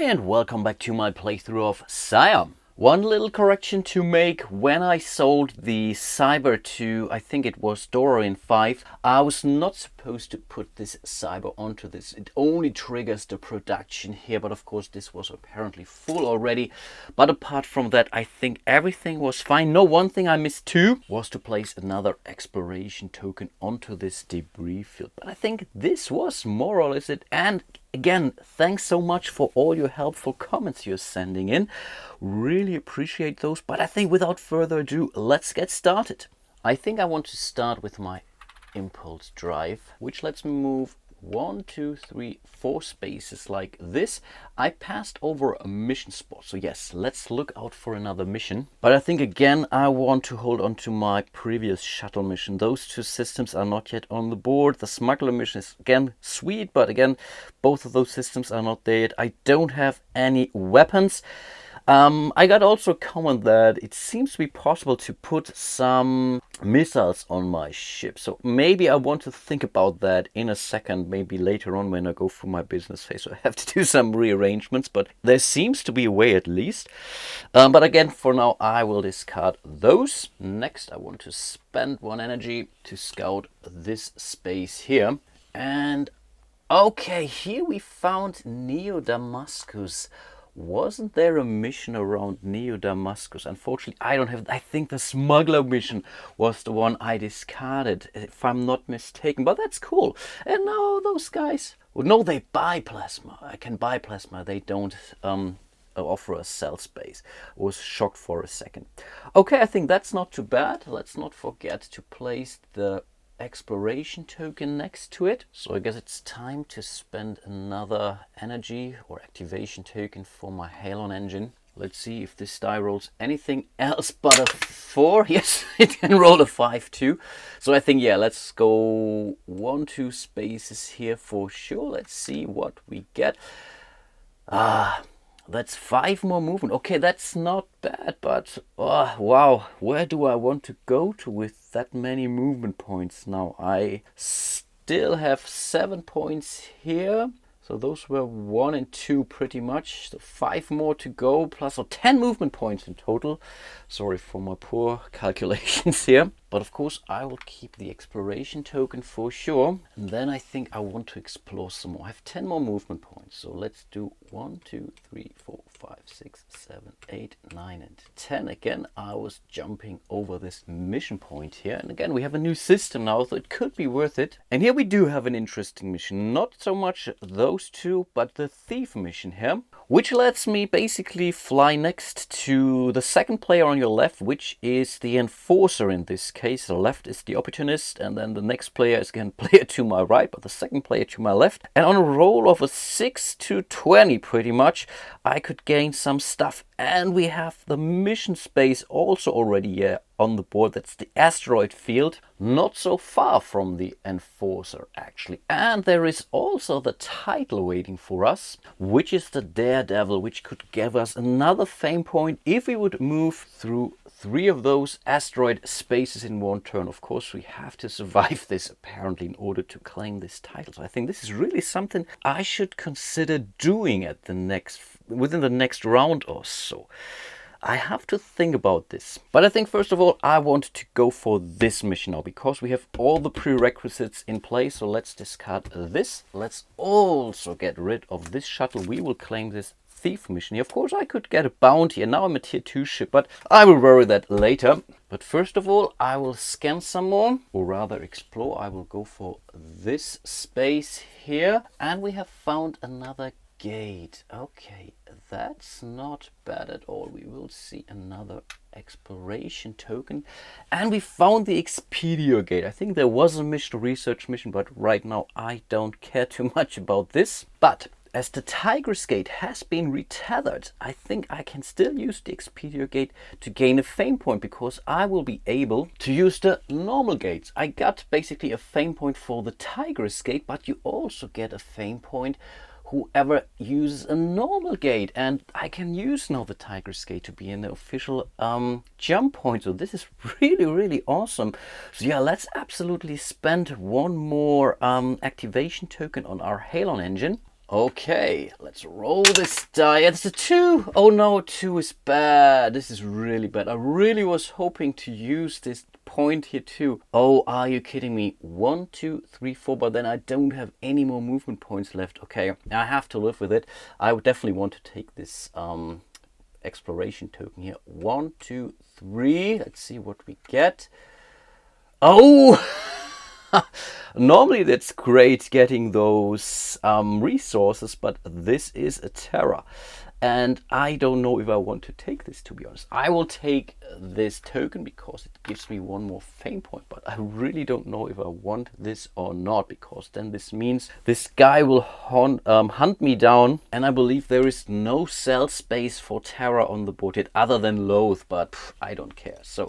Hi and welcome back to my playthrough of Siam. One little correction to make: when I sold the Cyber to, I think it was Dorian 5, I was not supposed to put this Cyber onto this. It only triggers the production here, but of course this was apparently full already. But apart from that, I think everything was fine. No, one thing I missed too was to place another exploration token onto this debris field. But I think this was more or less it. And again, thanks so much for all your helpful comments you're sending in. Really appreciate those. But I think without further ado, let's get started. I think I want to start with my impulse drive, which lets me move 1, 2, 3, 4 spaces like this. I passed over a mission spot, so yes, let's look out for another mission. But I think again I want to hold on to my previous shuttle mission. Those two systems are not yet on the board. The smuggler mission is again sweet, but again both of those systems are not there yet. I don't have any weapons. I got also a comment that it seems to be possible to put some missiles on my ship. So maybe I want to think about that in a second, maybe later on when I go through my business phase. So I have to do some rearrangements, but there seems to be a way at least. But again, for now, I will discard those. Next, I want to spend 1 energy to scout this space here. And okay, here we found Neo Damascus. Wasn't there a mission around Neo Damascus? Unfortunately, I don't have. I think the smuggler mission was the one I discarded, if I'm not mistaken. But that's cool. And now those guys, well, no, they buy plasma. I can buy plasma. They don't offer us cell space. I was shocked for a second. Okay, I think that's not too bad. Let's not forget to place the exploration token next to it. So I guess it's time to spend another energy or activation token for my Halon engine. Let's see if this die rolls anything else but a 4. Yes, it can roll a 5 too. So I think, yeah, let's go 1, 2 spaces here for sure. Let's see what we get. That's 5 more movement. Okay, that's not bad, but wow, where do I want to go to with that many movement points now? I still have 7 points here. So those were 1 and 2 pretty much. So 5 more to go, plus 10 movement points in total. Sorry for my poor calculations here. But of course, I will keep the exploration token for sure. And then I think I want to explore some more. I have 10 more movement points. So let's do 1, 2, 3, 4, 5, 6, 7, 8, 9, and 10. Again, I was jumping over this mission point here. And again, we have a new system now, so it could be worth it. And here we do have an interesting mission. Not so much those two, but the thief mission here, which lets me basically fly next to the second player on your left, which is the enforcer in this case. The left is the opportunist, and then the next player is again player to my right, but the second player to my left. And on a roll of a 6 to 20 pretty much, I could gain some stuff. And we have the mission space also already on the board. That's the asteroid field, not so far from the enforcer actually. And there is also the title waiting for us, which is the Daredevil, which could give us another fame point if we would move through 3 of those asteroid spaces in 1 turn. Of course, we have to survive this apparently in order to claim this title. So I think this is really something I should consider doing at within the next round or so. I have to think about this. But I think first of all, I want to go for this mission now, because we have all the prerequisites in place. So let's discard this. Let's also get rid of this shuttle. We will claim this thief mission here. Of course, I could get a bounty, and now I'm a tier 2 ship, but I will worry that later. But first of all, I will scan some more, or rather explore. I will go for this space here, and we have found another gate. Okay, that's not bad at all. We will see another exploration token, and we found the Expedia gate. I think there was a mission, a research mission, but right now I don't care too much about this. But as the Tigress gate has been retethered, I think I can still use the Expedia gate to gain a fame point, because I will be able to use the normal gates. I got basically a fame point for the Tigress gate, but you also get a fame point whoever uses a normal gate, and I can use now the Tigress gate to be in the official jump point. So this is really awesome. So yeah, let's absolutely spend 1 more activation token on our Halon engine. Okay, let's roll this die. It's a 2. Oh no, 2 is bad. This is really bad. I really was hoping to use this point here too. Oh, are you kidding me? 1, 2, 3, 4, but then I don't have any more movement points left. Okay, I have to live with it. I would definitely want to take this exploration token here. 1, 2, 3. Let's see what we get. Oh! Normally that's great getting those resources, but this is a terror. And I don't know if I want to take this, to be honest. I will take this token because it gives me one more fame point, but I really don't know if I want this or not, because then this means this guy will hunt me down, and I believe there is no cell space for terror on the board yet other than Loath, but I don't care. So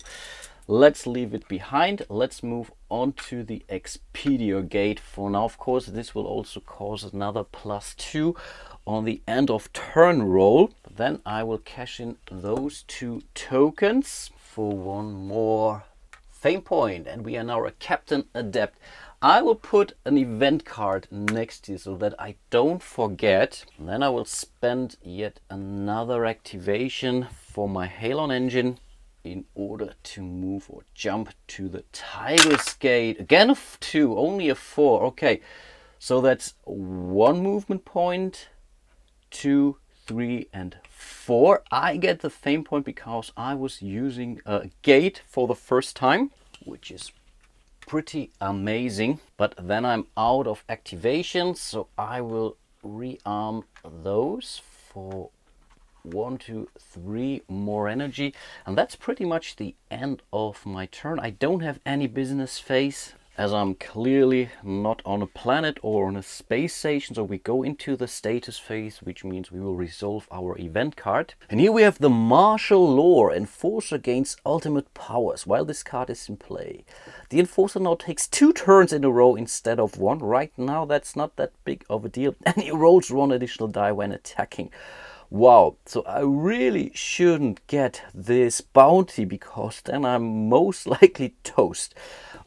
let's leave it behind. Let's move on to the Expedia gate for now. Of course, this will also cause another +2 on the end of turn roll. Then I will cash in those 2 tokens for one more fame point, and we are now a Captain Adept. I will put an event card next to you so that I don't forget. And then I will spend yet another activation for my Halon engine in order to move or jump to the Tiger's Gate. Again a 2, only a 4. Okay, so that's 1 movement point, 2, 3, and 4. I get the fame point because I was using a gate for the first time, which is pretty amazing. But then I'm out of activations, so I will rearm those for 1, 2, 3 more energy, and that's pretty much the end of my turn. I don't have any business phase, as I'm clearly not on a planet or on a space station. So we go into the status phase, which means we will resolve our event card. And here we have the Martial Law. Enforcer gains ultimate powers while this card is in play. The Enforcer now takes 2 turns in a row instead of 1. Right now that's not that big of a deal, and he rolls 1 additional die when attacking. Wow, so I really shouldn't get this bounty, because then I'm most likely toast.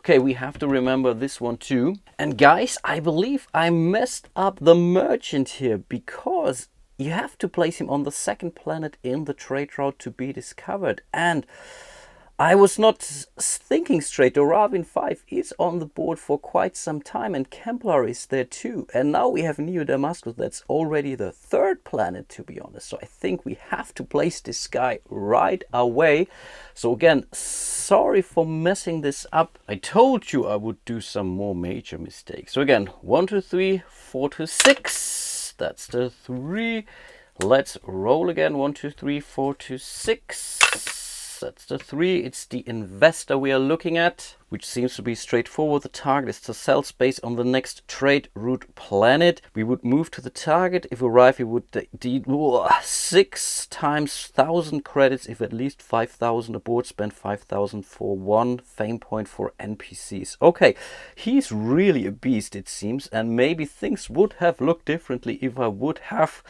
Okay, we have to remember this one too. And guys, I believe I messed up the merchant here, because you have to place him on the 2nd planet in the trade route to be discovered. And I was not thinking straight. Doravin 5 is on the board for quite some time, and Kemplar is there too. And now we have Neo Damascus. That's already the 3rd planet, to be honest. So I think we have to place this guy right away. So again, sorry for messing this up. I told you I would do some more major mistakes. So again, 1, 2, 3, 4 to 6. That's the 3. Let's roll again. 1, 2, 3, 4 to 6. That's the 3. It's the investor we are looking at, which seems to be straightforward. The target is the cell space on the next trade route planet. We would move to the target. If arrive, we would deal 6 times 1,000 credits. If at least 5,000 aboard, spend 5,000 for 1 fame point for NPCs. Okay, he's really a beast, it seems, and maybe things would have looked differently if I would have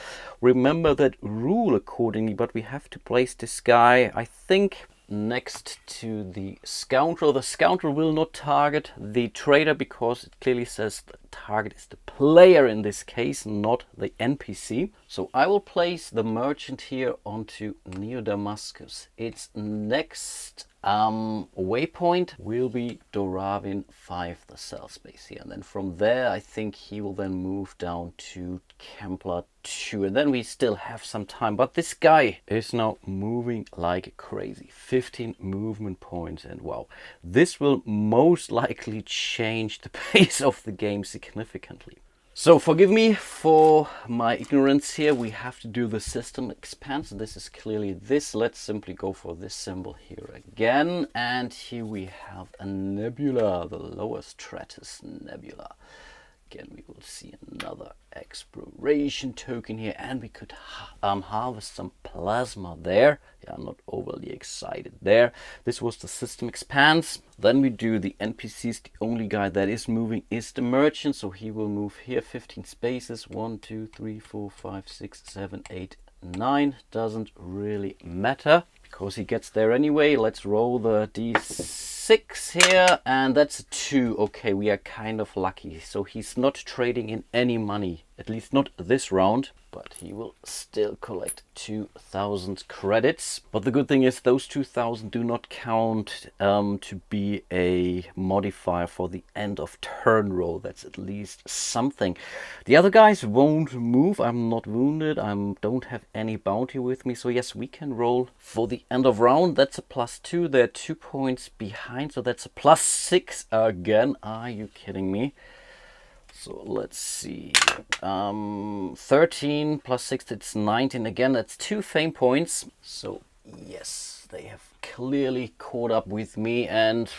remembered that rule accordingly. But we have to place this guy, I think, next to the Scoundrel. The Scoundrel will not target the trader, because it clearly says the target is the player in this case, not the NPC. So I will place the merchant here onto Neo Damascus. Its next waypoint will be Doravin 5, the cell space here, and then from there I think he will then move down to Kemplar 2, and then we still have some time. But this guy is now moving like crazy. 15 movement points, and wow, this will most likely change the pace of the game significantly. So forgive me for my ignorance here. We have to do the system expansion. This is clearly this. Let's simply go for this symbol here again. And here we have a nebula, the Lower Stratus Nebula. Again, we will see another exploration token here, and we could harvest some plasma there. Yeah, I'm not overly excited there. This was the system expands. Then we do the NPCs. The only guy that is moving is the merchant, so he will move here 15 spaces. 1, 2, 3, 4, 5, 6, 7, 8, 9. Doesn't really matter because he gets there anyway. Let's roll the D6. 6 here, and that's a 2. Okay, we are kind of lucky. So he's not trading in any money, at least not this round. But he will still collect 2,000 credits. But the good thing is those 2,000 do not count to be a modifier for the end of turn roll. That's at least something. The other guys won't move. I'm not wounded. I don't have any bounty with me. So yes, we can roll for the end of round. That's a +2. They're 2 points behind. So that's a +6 again. Are you kidding me? So let's see, 13 plus 6, it's 19. Again, that's 2 fame points. So yes, they have clearly caught up with me, and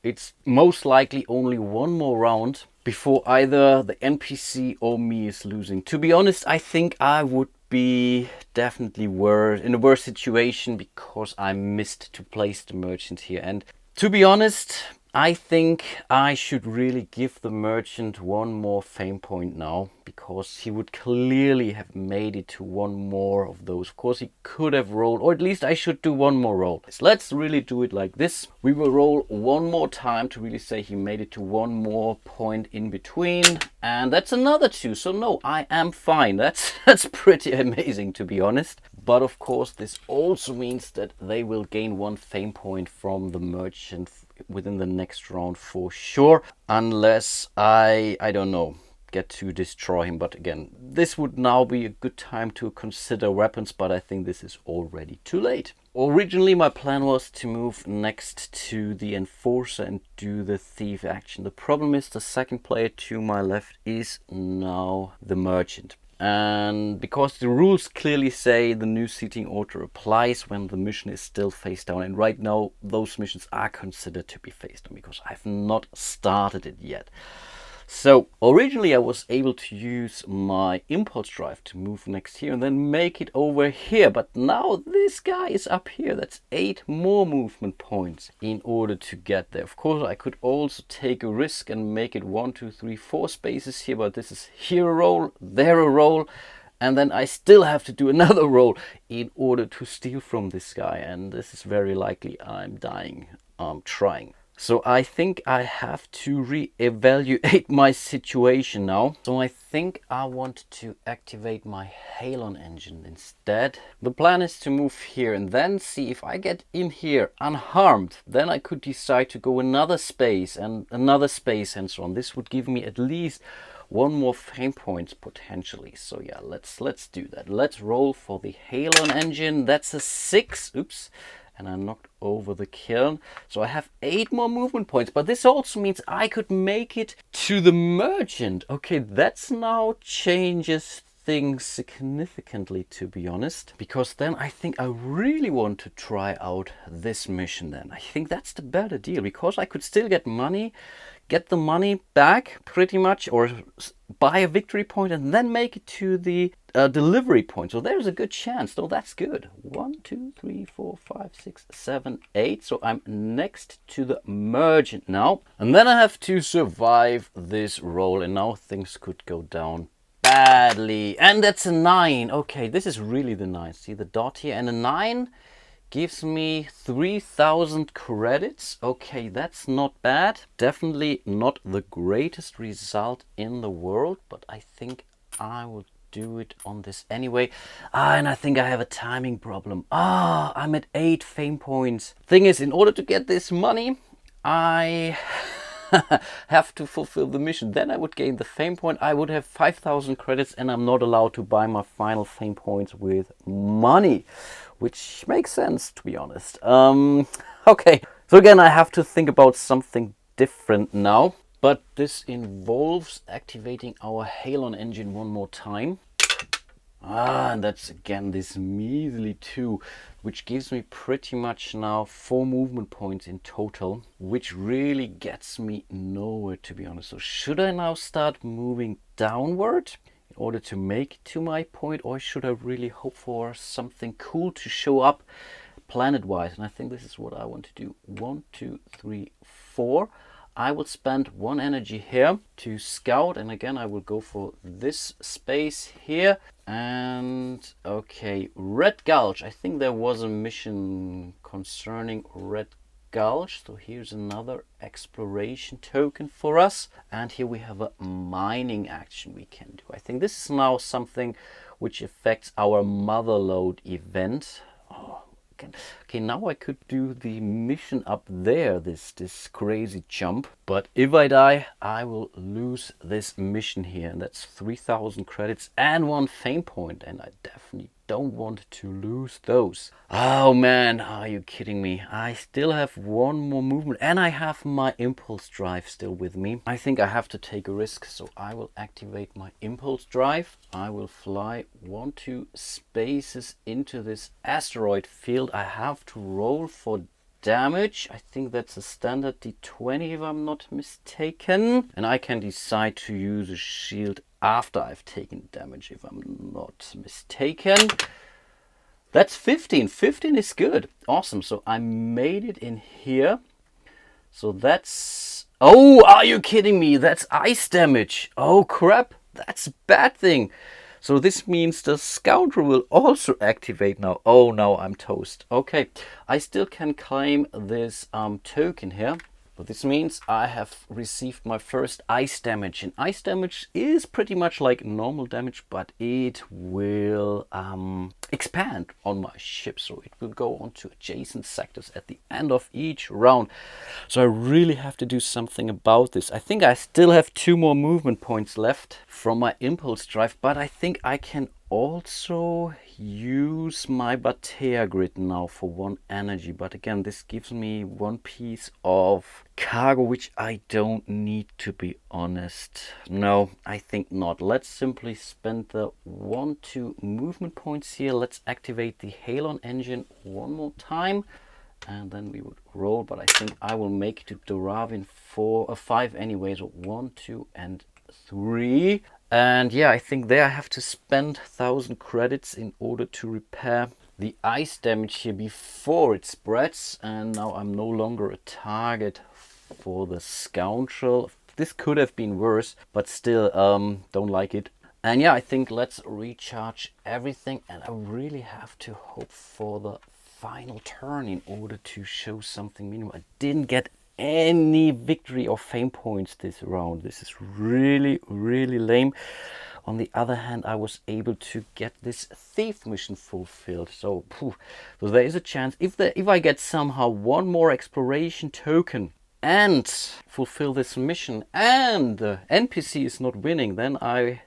it's most likely only one more round before either the NPC or me is losing. To be honest, I think I would be definitely in a worse situation because I missed to place the merchant here. And to be honest, I think I should really give the merchant one more fame point now, because he would clearly have made it to one more of those. Of course, he could have rolled, or at least I should do one more roll. Let's really do it like this. We will roll one more time to really say he made it to one more point in between. And that's another 2. So no, I am fine. That's pretty amazing, to be honest. But of course, this also means that they will gain 1 fame point from the merchant within the next round for sure, unless I don't know, get to destroy him. But again, this would now be a good time to consider weapons, but I think this is already too late. Originally my plan was to move next to the enforcer and do the thief action. The problem is the second player to my left is now the merchant. And because the rules clearly say the new seating order applies when the mission is still face down, and right now those missions are considered to be face down because I've not started it yet. So originally I was able to use my impulse drive to move next here and then make it over here, but now this guy is up here. That's 8 more movement points in order to get there. Of course, I could also take a risk and make it 1, 2, 3, 4 spaces here, but this is here a roll, there a roll, and then I still have to do another roll in order to steal from this guy, and this is very likely I'm dying trying. So I think I have to re-evaluate my situation now. So I think I want to activate my Halon engine instead. The plan is to move here and then see if I get in here unharmed. Then I could decide to go another space and so on. This would give me at least 1 more fame points potentially. So yeah, let's do that. Let's roll for the Halon engine. That's a 6. Oops. And I knocked over the kiln. So I have 8 more movement points, but this also means I could make it to the merchant. Okay, that's now changes things significantly, to be honest, because then I think I really want to try out this mission then. I think that's the better deal, because I could still get the money back pretty much, or buy a victory point and then make it to the delivery point. So there's a good chance. So that's good. 1, 2, 3, 4, 5, 6, 7, 8. So I'm next to the merchant now. And then I have to survive this roll. And now things could go down badly. And that's a 9. Okay, this is really the 9. See the dot here? And a 9 gives me 3,000 credits. Okay, that's not bad. Definitely not the greatest result in the world, but I think I will do it on this anyway. And I think I have a timing problem. I'm at 8 fame points. Thing is, in order to get this money, I have to fulfill the mission. Then I would gain the fame point. I would have 5,000 credits, and I'm not allowed to buy my final fame points with money, which makes sense, to be honest. Okay, so again, I have to think about something different now, but this involves activating our Halon engine one more time. And that's again this measly 2, which gives me pretty much now 4 movement points in total, which really gets me nowhere, to be honest. So should I now start moving downward in order to make it to my point, or should I really hope for something cool to show up planet-wise? And I think this is what I want to do. 1, 2, 3, 4. I will spend 1 energy here to scout, and again I will go for this space here. And okay, Red Gulch. I think there was a mission concerning Red Gulch. So here's another exploration token for us. And here we have a mining action we can do. I think this is now something which affects our motherload event. Oh, okay, now I could do the mission up there, this crazy jump. But if I die, I will lose this mission here. And that's 3,000 credits and 1 fame point. And I definitely don't want to lose those. Oh man, are you kidding me? I still have 1 more movement and I have my impulse drive still with me. I think I have to take a risk, so I will activate my impulse drive. I will fly 1-2 spaces into this asteroid field. I have to roll for damage. I think that's a standard D20 if I'm not mistaken. And I can decide to use a shield after I've taken damage if I'm not mistaken. That's 15. 15 is good. Awesome. So I made it in here. So that's... Oh, are you kidding me? That's ice damage. Oh crap. That's a bad thing. So this means the scoundrel will also activate now. Oh, now I'm toast. Okay, I still can claim this token here. But this means I have received my first ice damage. And ice damage is pretty much like normal damage, but it will expand on my ship. So it will go on to adjacent sectors at the end of each round. So I really have to do something about this. I think I still have 2 more movement points left from my impulse drive, but I think I can also use my Batea grid now for 1 energy. But again, this gives me 1 piece of cargo, which I don't need, to be honest. No, I think not. Let's simply spend the 1-2 movement points here. Let's activate the Halon engine 1 more time. And then we would roll, but I think I will make it to Doravin 5 anyways. So 1, 2, and 3. And yeah, I think there I have to spend 1,000 credits in order to repair the ice damage here before it spreads. And now I'm no longer a target for the scoundrel. This could have been worse, but still don't like it. And yeah, I think let's recharge everything. And I really have to hope for the final turn in order to show something minimal. I didn't get any victory or fame points this round. This is really lame. On the other hand, I was able to get this thief mission fulfilled. So, so there is a chance if I get somehow 1 more exploration token and fulfill this mission and the NPC is not winning, then I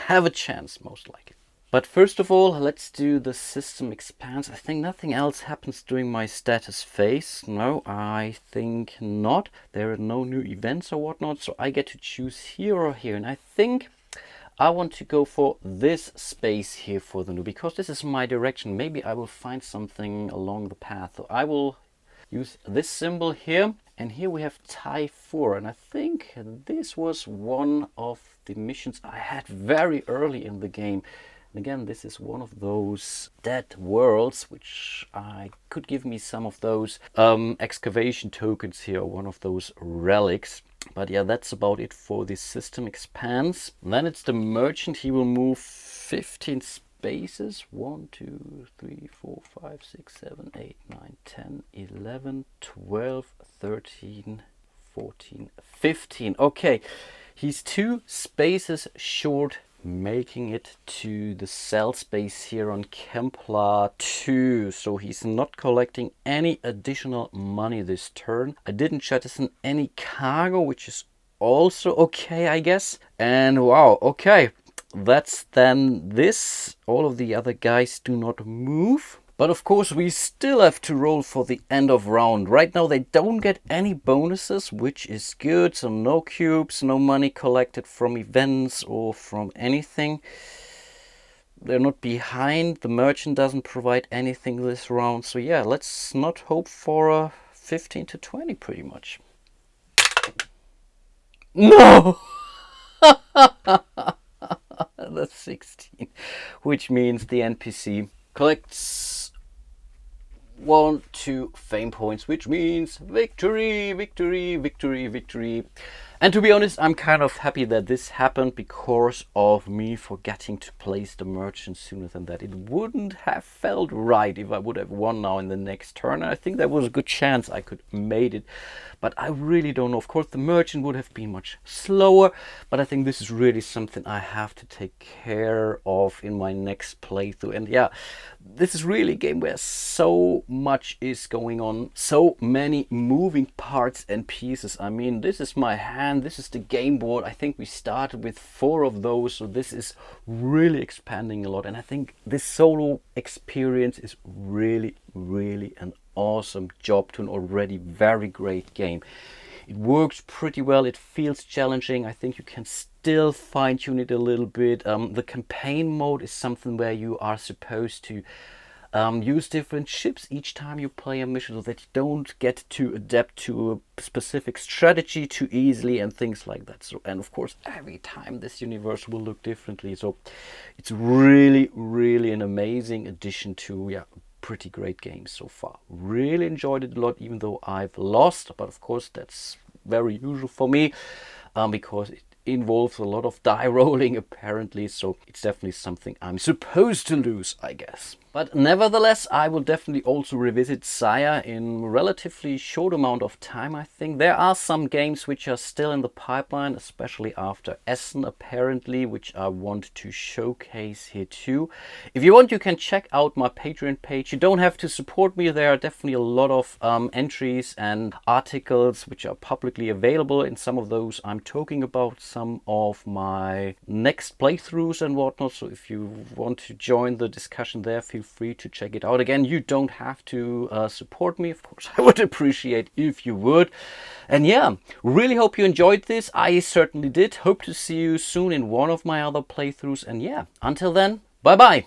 have a chance, most likely. But first of all, let's do the system expands. I think nothing else happens during my status phase. No, I think not. There are no new events or whatnot, so I get to choose here or here. And I think I want to go for this space here for the new, because this is my direction. Maybe I will find something along the path. So I will use this symbol here. And here we have Tie 4. And I think this was one of the missions I had very early in the game. And again, this is one of those dead worlds, which could give me some of those excavation tokens here, one of those relics. But yeah, that's about it for the system expands. And then it's the merchant. He will move 15 spaces. 1, 2, 3, 4, 5, 6, 7, 8, 9, 10, 11, 12, 13, 14, 15. Okay, he's 2 spaces short, making it to the cell space here on Kempla 2. So he's not collecting any additional money this turn. I didn't jettison any cargo, which is also okay, I guess. And wow, okay, that's then this. All of the other guys do not move. But of course, we still have to roll for the end of round. Right now, they don't get any bonuses, which is good. So no cubes, no money collected from events or from anything. They're not behind. The merchant doesn't provide anything this round. So yeah, let's not hope for a 15 to 20 pretty much. No! That's 16, which means the NPC collects 1, 2 fame points, which means victory, victory, victory, victory. And to be honest, I'm kind of happy that this happened because of me forgetting to place the merchant sooner than that. It wouldn't have felt right if I would have won now in the next turn. I think there was a good chance I could have made it, but I really don't know. Of course, the merchant would have been much slower, but I think this is really something I have to take care of in my next playthrough. And yeah, this is really a game where so much is going on, so many moving parts and pieces. I mean, this is my hand, this is the game board. I think we started with 4 of those, so this is really expanding a lot. And I think this solo experience is really an awesome job to an already very great game. It works pretty well, it feels challenging. I think you can still fine-tune it a little bit. The campaign mode is something where you are supposed to use different ships each time you play a mission, so that you don't get to adapt to a specific strategy too easily and things like that. So, and of course, every time this universe will look differently. So it's really an amazing addition to, yeah, pretty great game so far. Really enjoyed it a lot, even though I've lost, but of course that's very usual for me, because it involves a lot of die rolling apparently, so it's definitely something I'm supposed to lose, I guess. But nevertheless, I will definitely also revisit Saya in relatively short amount of time. I think there are some games which are still in the pipeline, especially after Essen apparently, which I want to showcase here too. If you want, you can check out my Patreon page. You don't have to support me. There are definitely a lot of entries and articles which are publicly available. In some of those I'm talking about some of my next playthroughs and whatnot. So if you want to join the discussion there, feel free to check it out. Again, you don't have to support me. Of course, I would appreciate if you would. And yeah, really hope you enjoyed this. I certainly did. Hope to see you soon in one of my other playthroughs. And yeah, until then, bye bye.